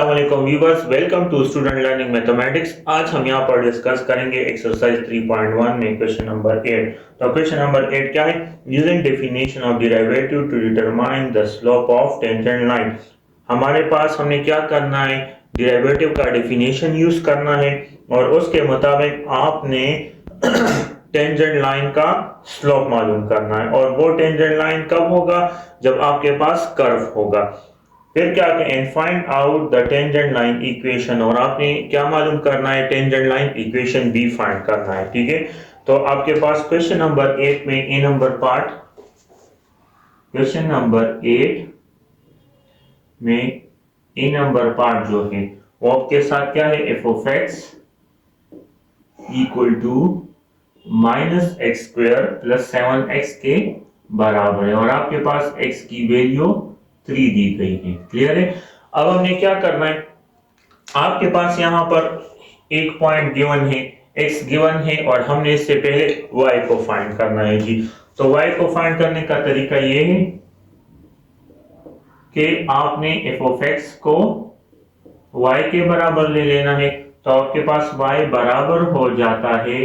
अस्सलाम viewers, welcome to student learning mathematics. आज हम यहाँ पर डिस्कस करेंगे एक्सरसाइज 3.1 में क्वेश्चन नंबर 8। तो क्वेश्चन नंबर 8 क्या है? Using definition of derivative two determine the slope of tangent line. हमारे पास हमने क्या करना है, डेरिवेटिव का डेफिनेशन यूज करना है और उसके मुताबिक आपने टेंजेंट लाइन का स्लोप मालूम करना है। और वो टेंजेंट लाइन कब होगा? जब आपके पास कर्व होगा। फिर क्या करें, find out the tangent line equation, और आपने क्या मालूम करना है, टेंजेंट लाइन इक्वेशन भी फाइंड करना है। ठीक है, तो आपके पास क्वेश्चन नंबर 8 में ए नंबर पार्ट, क्वेश्चन नंबर 8 में ए नंबर पार्ट जो है वो आपके साथ क्या है, f of x equal to minus x square plus 7x के बराबर है, और आपके पास x की वैल्यू 3 दी गई है। क्लियर है? अब हमने क्या करना है, आपके पास यहां पर एक पॉइंट गिवन है, x गिवन है, और हमने इससे पहले y को फाइंड करना है जी। तो y को फाइंड करने का तरीका यह है कि आपने f ऑफ x को y के बराबर ले लेना है। तो आपके पास y बराबर हो जाता है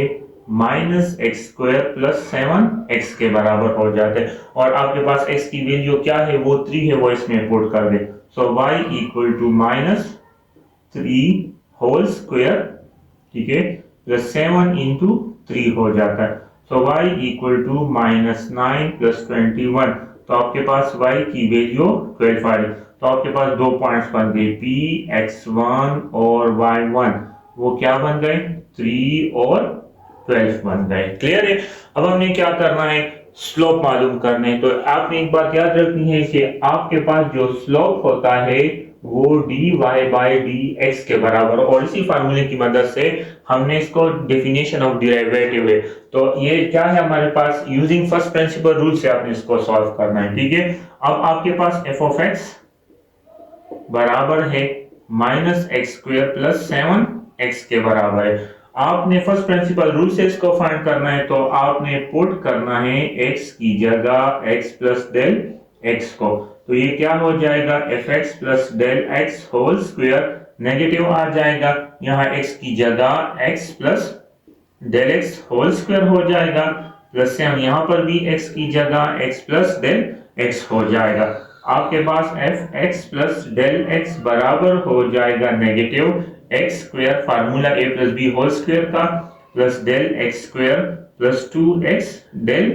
minus x square plus 7x के बराबर हो जाते हैं, और आपके पास x की वैल्यू क्या है, वो 3 है, वो इसमें पुट कर दे। So y equal to minus 3 whole square, ठीक है, प्लस 7 इंटू 3 हो जाता है। So y equal to minus 9 plus 21। तो आपके पास y की वैल्यू 12 आ रही। तो आपके पास दो पॉइंट्स बन गए, px1 और y1, वो क्या बन गए, 3 और 12 बन गए। क्लियर है? अब हमने क्या करना है, स्लोप मालूम करने हैं। तो आपने एक बात याद रखनी है कि आपके पास जो स्लोप होता है वो dy बाई dx के बराबर, और इसी फार्मूले की मदद से हमने इसको डेफिनेशन ऑफ डेरिवेटिव है। तो ये क्या है हमारे पास, यूजिंग फर्स्ट प्रिंसिपल रूल से आपने इसको सॉल्व करना है। ठीक है, अब आपके पास f ऑफ x बराबर है minus x square plus 7x के बराबर है। आपने फर्स्ट प्रिंसिपल रूल से इसको फाइंड करना है, तो आपने पुट करना है x की जगह x प्लस डेल x को। तो ये क्या हो जाएगा, f x plus del x whole square, negative आ जाएगा, यहाँ x की जगह x plus del x whole square हो जाएगा, प्लस से हम यहाँ पर भी x की जगह x प्लस डेल x हो जाएगा। आपके पास f x plus del x बराबर हो जाएगा negative x square, formula a plus b whole square का, plus del x square plus 2x del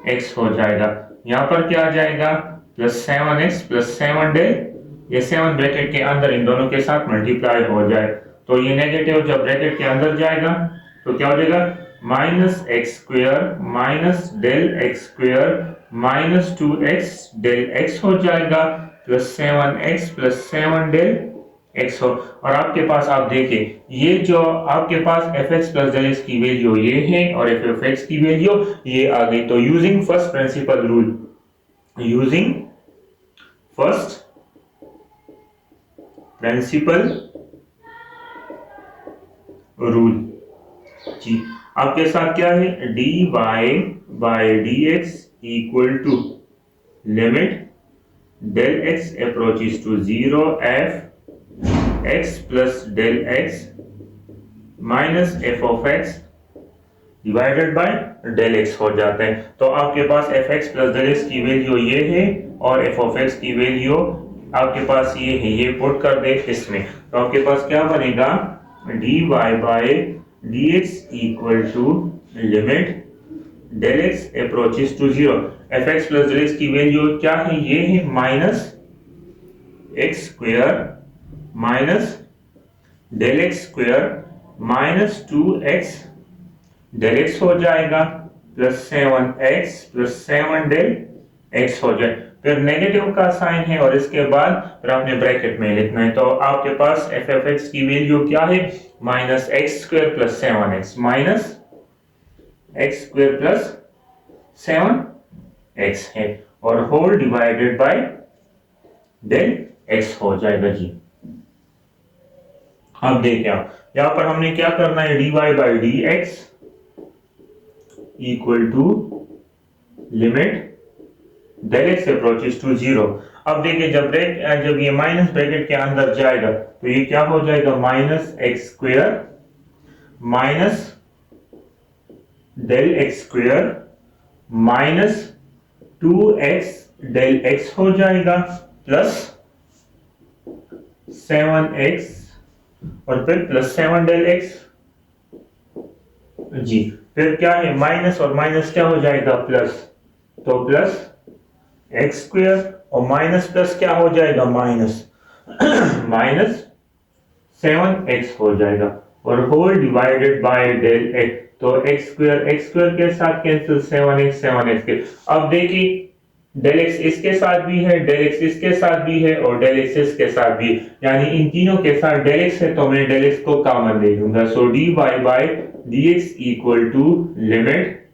x हो जाएगा। यहाँ पर क्या आ जाएगा, प्लस 7x प्लस 7 डेल, ये 7 ब्रैकेट के अंदर इन दोनों के साथ मल्टीप्लाई हो जाए, तो ये नेगेटिव जब ब्रैकेट के अंदर जाएगा तो क्या हो जाएगा, minus x square minus del x square minus 2x del x हो जाएगा, plus 7x plus 7 del x हो। और आपके पास आप देखिए, ये जो आपके पास f x plus del x की वैल्यू ये है और एफ एफ एक्स की वैल्यू ये आ गई। तो using first principle rule, using first principle rule जी, आपके साथ क्या है, dy by dx equal to limit del x approaches to 0 f x plus del x minus f of x divided by del x हो जाता है। तो आपके पास f x plus del x की वैल्यू ये है और एफ ऑफ एक्स की वैल्यू आपके पास ये है, ये पुट कर दे इसमें। तो आपके पास क्या बनेगा, dy by dx equal to limit del x approaches to 0, f x plus del x की वैल्यू क्या है, ये है minus x square minus del x square minus 2x del x हो जाएगा, plus 7x plus 7 del x हो जाए, फिर नेगेटिव का साइन है और इसके बाद फिर आपने ब्रैकेट में लिखना है। तो आपके पास एफ एफ एक्स की वैल्यू क्या है, minus x square plus 7x minus x square plus 7x है, और whole divided by del x हो जाएगा जी। अब देखिए, यहां पर हमने क्या करना है, dy by d x equal to limit del x approaches to 0। अब देखिए जब ये माइनस ब्रैकेट के अंदर जाएगा तो ये क्या हो जाएगा, minus x square minus del x square minus 2x del x हो जाएगा प्लस 7x और फिर प्लस 7 डेल x जी। फिर क्या है, माइनस और माइनस क्या हो जाएगा, प्लस, तो प्लस एक्स स्क्वेयर और माइनस प्लस क्या हो जाएगा, माइनस माइनस 7x हो जाएगा और whole divided by del x, तो एक्स स्क्वेयर के साथ कैंसिल, 7x के। अब देखिए डेल एक्स इसके साथ भी है, डेल एक्स इसके साथ भी है और डेल एक्स इसके साथ भी है, यानी इन तीनों के साथ डेल एक्स है तो मैं डेल एक्स को कॉमन ले लूंगा। So d y by d x equal to limit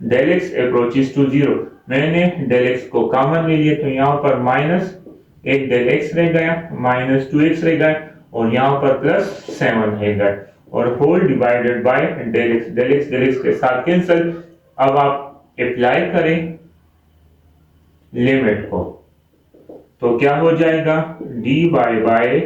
del x approaches to 0। मैंने डेल एक्स को कॉमन ले लिया तो यहाँ पर माइनस एक डेल एक्स रह गया, माइनस 2x रह गया और यहाँ पर प्लस 7 रह गया और whole divided by del x के साथ कैंसिल। अब आप अप्लाई करें लिमिट को तो क्या हो जाएगा, dy बाय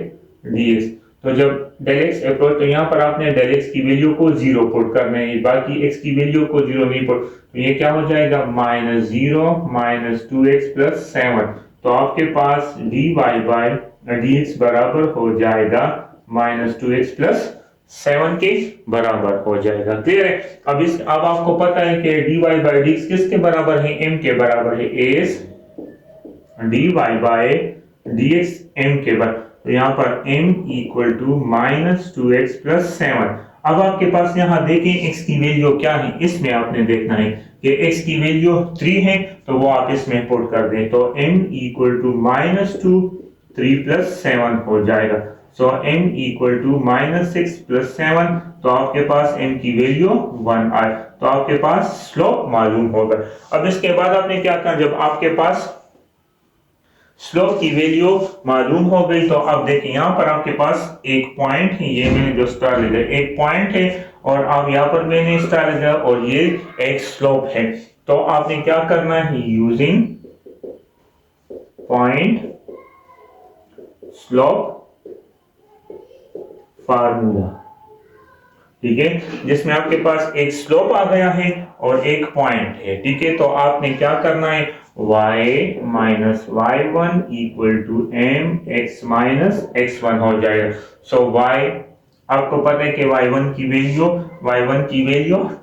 dx। तो जब डेल एक्स अप्रोच, तो यहाँ पर आपने डेल एक्स की वैल्यू को 0 पुट करना है, बाकी x की वैल्यू को 0 नहीं पुट, तो ये क्या हो जाएगा, माइनस 0 माइनस 2x प्लस 7। तो आपके पास dy बाय dx बराबर हो जाएगा माइनस 2x प्लस 7 के बराबर हो जाएगा। क्लियर है। अब आपको पता है कि dy बाय dx किसके बराबर है, m के बराबर है, as dy by dx m के बराबर, तो यहाँ पर m equal to minus 2x plus 7। अब आपके पास यहाँ देखें x की वैल्यू क्या है, इसमें आपने देखना है कि x की वैल्यू 3 है तो वो आप इसमें पुट कर दें, तो m equal to minus 2 3 plus 7 हो जाएगा। So m equal to minus 6 plus 7, तो आपके पास m की वैल्यू 1 आए, तो आपके पास स्लोप मालूम होगा। अब इसके बाद आपने क्या करना, जब आपके पास स्लोप की वैल्यू मालूम हो गई तो अब देखिए यहाँ पर आपके पास एक पॉइंट है, ये मैंने जो स्टार लिखा एक पॉइंट है और अब यहाँ पर मैंने स्टार लिखा और ये एक स्लोप है। तो आपने क्या करना है, यूजिंग पॉइंट स्लोप फार्मूला, ठीक है, जिसमें आपके पास एक स्लोप आ गया है और एक पॉइंट है, ठीक है। तो आपने क्या करना है, y minus y1 equal to m x minus x1 हो जाएगा। सो y आपको पता है कि y1 की वैल्यू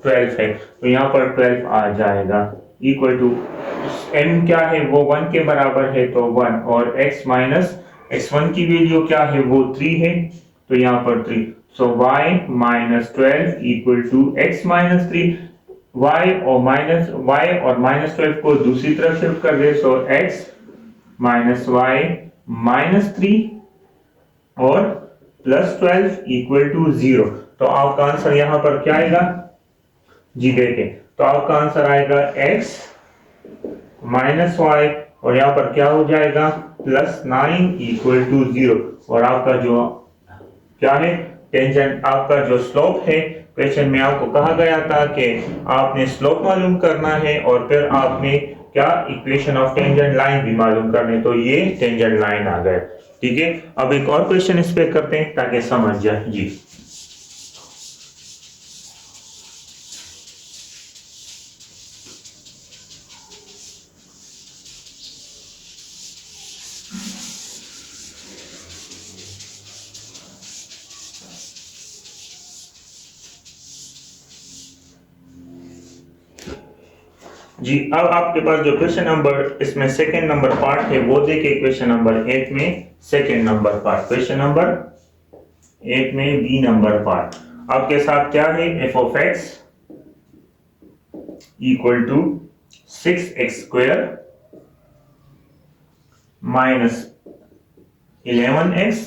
12 है, तो यहाँ पर 12 आ जाएगा इक्वल टू m क्या है, वो 1 के बराबर है तो 1 और x माइनस x1 की वैल्यू क्या है, वो 3 है तो यहाँ पर 3। So y minus 12 equal to x minus 3, y और माइनस 12 को दूसरी तरफ शिफ्ट कर दे, so x minus y minus 3 और प्लस 12 इक्वल टू 0। तो आपका आंसर यहाँ पर क्या आएगा जी, देखें तो आपका आंसर आएगा x माइनस y और यहाँ पर क्या हो जाएगा, प्लस 9 इक्वल टू 0 और आपका जो क्या है, टेंजेंट, आपका जो स्लोप है, क्वेश्चन में आपको कहा गया था कि आपने स्लोप मालूम करना है और फिर आपने क्या, इक्वेशन ऑफ टेंजेंट लाइन भी मालूम करने, तो ये टेंजेंट लाइन आ गए, ठीक है। अब एक और क्वेश्चन इस पे करते हैं ताकि समझ जाए जी। जी, अब आपके पास जो क्वेश्चन नंबर, इसमें सेकंड नंबर पार्ट है वो देखिए, क्वेश्चन नंबर 8 में second number part, question number 8 में बी नंबर पार्ट आपके साथ क्या है, f of x equal to 6x square minus 11x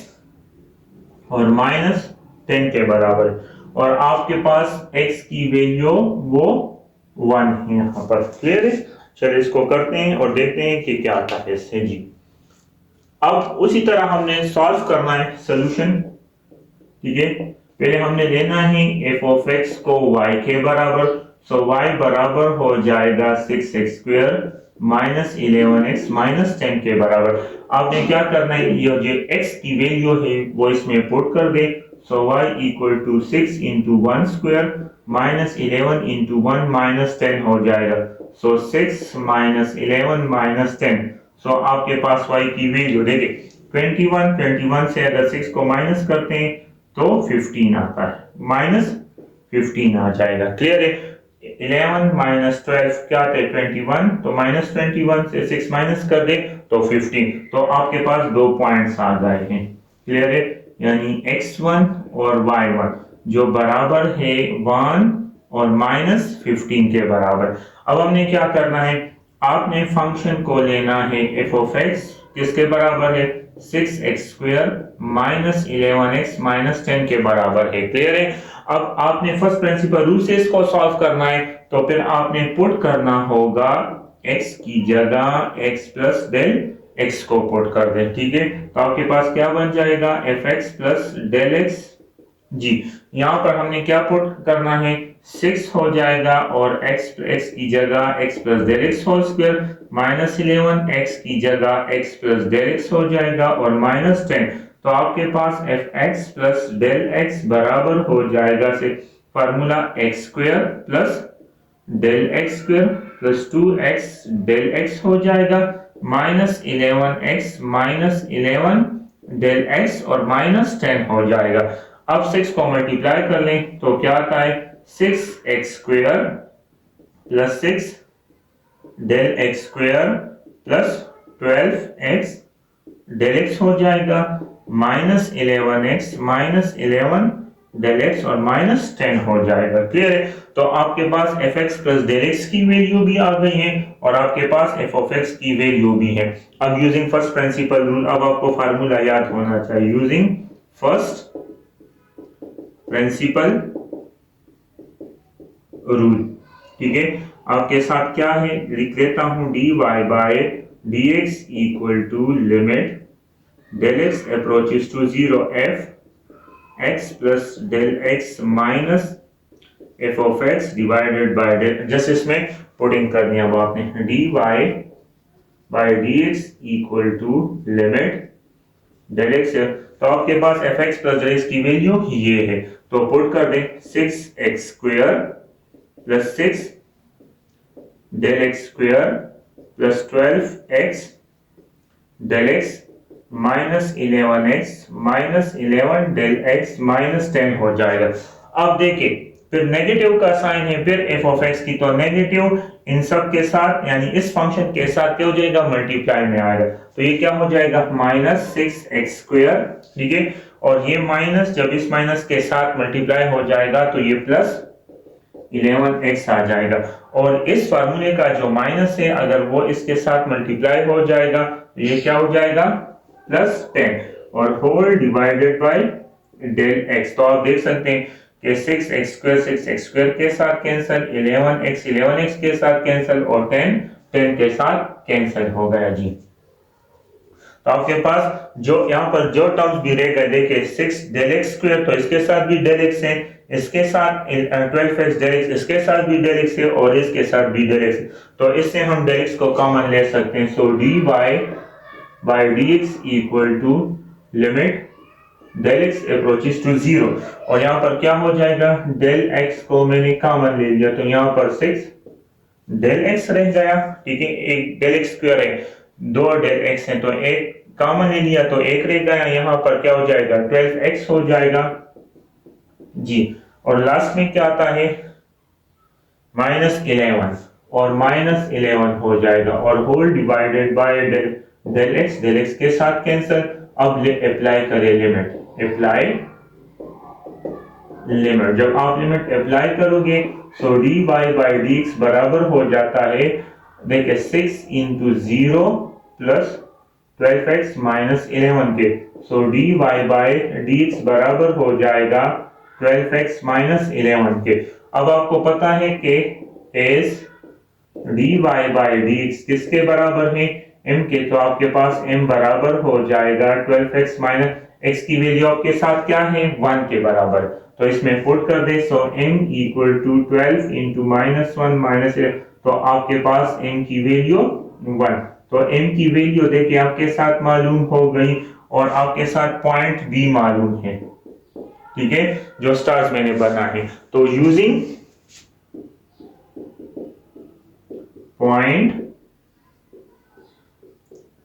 और माइनस 10 के बराबर, और आपके पास x की वैल्यू वो 1 है यहाँ पर। क्लियर है। चलिए इसको करते हैं और देखते हैं कि क्या आता है इससे जी। अब उसी तरह हमने सॉल्व करना है सॉल्यूशन, ठीक है। पहले हमने लेना है f ऑफ x को y के बराबर, सो y बराबर हो जाएगा 6x square minus 11x minus 10 के बराबर। आपने क्या करना है, ये जो x की वैल्यू है वो इसमें पुट कर दे। So y equal to 6 into 1 square minus 11 into 1 minus 10 हो जाएगा। सो 6 माइनस 11 माइनस 10। सो आपके पास y की वैल्यू देखिए 21 से अगर 6 को माइनस करते हैं तो 15 आता है, माइनस 15 आ जाएगा। क्लियर है? 11 माइनस 12 क्या थे 21, तो माइनस 21 से 6 माइनस कर दे तो 15। तो आपके पास दो पॉइंट्स आ गए हैं। क्लियर है? यानी x1 और y1 जो बराबर है 1 और माइनस 15 के बराबर। अब हमने क्या करना है, आपने फंक्शन को लेना है f ऑफ x किसके बराबर है 6x square minus 11x minus 10 के बराबर है। क्लियर है? अब आपने फर्स्ट प्रिंसिपल रूल से इसको सॉल्व करना है, तो फिर आपने पुट करना होगा x की जगह x प्लस डेल x को पुट कर दें। ठीक है, तो आपके पास क्या बन जाएगा fx प्लस डेल x। जी, यहाँ पर हमने क्या पुट करना है 6 हो जाएगा और x की जगह x plus del x whole square minus 11 x की जगह x प्लस डेल एक्स हो जाएगा और माइनस 10। तो आपके पास f x plus del x बराबर हो जाएगा से formula x square plus del x square plus 2x del x हो जाएगा minus 11x minus 11 del x और माइनस 10 हो जाएगा। अब 6 को मल्टीप्लाई कर लें तो क्या आता है 6x square plus 6 del x square plus 12x del x हो जाएगा minus 11x minus 11 del x और माइनस 10 हो जाएगा। क्लियर है? तो आपके पास f x plus del x की वैल्यू भी आ गई है और आपके पास एफ ऑफ एक्स की वैल्यू भी है। अब यूजिंग फर्स्ट प्रिंसिपल रूल, अब आपको फार्मूला याद होना चाहिए। यूजिंग फर्स्ट प्रिंसिपल रूल, ठीक है, आपके साथ क्या है लिख लेता हूं dy by dx equal to limit del x approaches to 0 f x plus del x minus f of x divided by del, जैसे इसमें पुटिंग करनी है अब आपने dy by dx equal to limit del x. तो आपके पास f x plus del x की वैल्यू ये है, तो पुट कर दें 6x square plus 6 del x square plus 12x del x minus 11x minus 11 del x minus 10 हो जाएगा। अब देखिए फिर नेगेटिव का साइन है, फिर एफ ऑफ एक्स की तो नेगेटिव इन सब के साथ यानी इस फंक्शन के साथ क्या हो जाएगा मल्टीप्लाई में आएगा, तो ये क्या हो जाएगा माइनस 6x स्क्वायर। ठीक है, और ये माइनस जब इस माइनस के साथ मल्टीप्लाई हो जाएगा तो ये प्लस 11x आ जाएगा, और इस फार्मूले का जो माइनस है अगर वो इसके साथ मल्टीप्लाई हो जाएगा तो ये क्या हो जाएगा प्लस 10 और whole divided by del x. तो आप देख सकते हैं कि 6x स्क्वायर के साथ कैंसिल, 11x के साथ कैंसिल और 10 के साथ कैंसिल हो गया। जी, तो आपके पास जो यहाँ पर जो टर्म्स भी रह गए देखिए 6 डेल एक्स स्क्वायर, तो इसके साथ भी डेल एक्स है, इसके साथ 12x डेल एक्स, इसके साथ भी डेल एक्स है और इसके साथ भी डेल एक्स, तो इससे हम डेल एक्स को कॉमन ले सकते हैं। So dy by dx equal to limit del x approaches to 0, और यहाँ पर क्या हो जाएगा डेल एक्स को मैंने कॉमन ले लिया तो यहाँ पर 6 डेल एक्स रह गया। ठीक है, एक डेल एक्स स्क्वायर है, दो डेल एक्स है तो एक कॉमन ले लिया तो एक रह गया, यहाँ पर क्या हो जाएगा 12x हो जाएगा। जी, और लास्ट में क्या आता है माइनस 11 और माइनस 11 हो जाएगा और whole divided by del x के साथ कैंसिल। अब अप्लाई करें लिमिट, अप्लाई लिमिट, जब आप लिमिट अप्लाई करोगे तो dy बाय dx बराबर हो जाता है देखिए 6 इंटू 0 प्लस 12x माइनस 11 के, सो dy बाय dx बराबर हो जाएगा 12x माइनस 11 के। अब आपको पता है कि एस dy बाय dx किसके बराबर है m के, तो आपके पास m बराबर हो जाएगा 12x माइनस x की वैल्यू आपके साथ क्या है 1 के बराबर, तो इसमें पुट कर दे। So m equal to 12 into minus 1 minus, तो आपके पास m की वैल्यू 1। तो m की वैल्यू देखिए आपके साथ मालूम हो गई और आपके साथ पॉइंट भी मालूम है, ठीक है, जो स्टार्स मैंने बना है। तो using point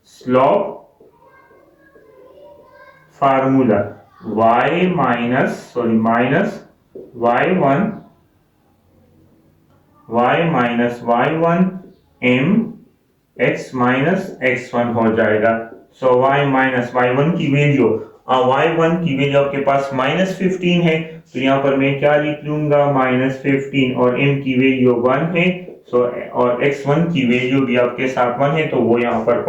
slope formula minus y1 m x minus x1 हो जाएगा। सो y1 की वैल्यू आपके पास -15 है, तो यहाँ पर मैं क्या लिख लूंगा -15, और m की वैल्यू 1 है, सो और x1 की वैल्यू भी आपके साथ 1 है, तो वो यहाँ पर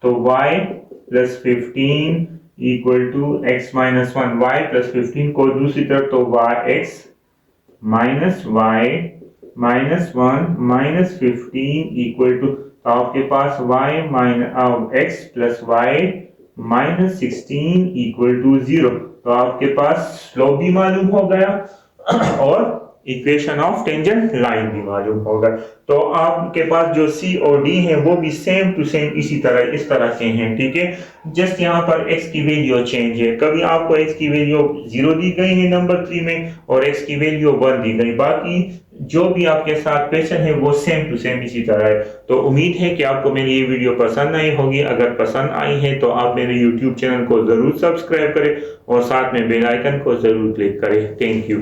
तो y plus 15 equal to x minus 1, y plus 15 को दूसरी तरफ, तो x minus y minus 1 minus 15 equal to, तो आपके पास x plus y minus 16 equal to 0। तो आपके पास स्लोप भी मालूम हो गया और इक्वेशन ऑफ टेंजेंट लाइन भी मालूम होगा। तो आपके पास जो सी और डी है वो भी सेम टू सेम इस तरह के हैं, ठीक है। जस्ट यहाँ पर x की वैल्यू चेंज है, कभी आपको x की वैल्यू 0 दी गई है नंबर 3 में और x की वैल्यू 1 दी गई, बाकी जो भी आपके साथ क्वेश्चन है वो सेम टू सेम इसी तरह है। तो उम्मीद है कि आपको मेरी ये वीडियो पसंद आई होगी। अगर पसंद आई है तो आप मेरे YouTube चैनल को जरूर सब्सक्राइब करें और साथ में बेल आइकन को जरूर क्लिक करें। Thank you.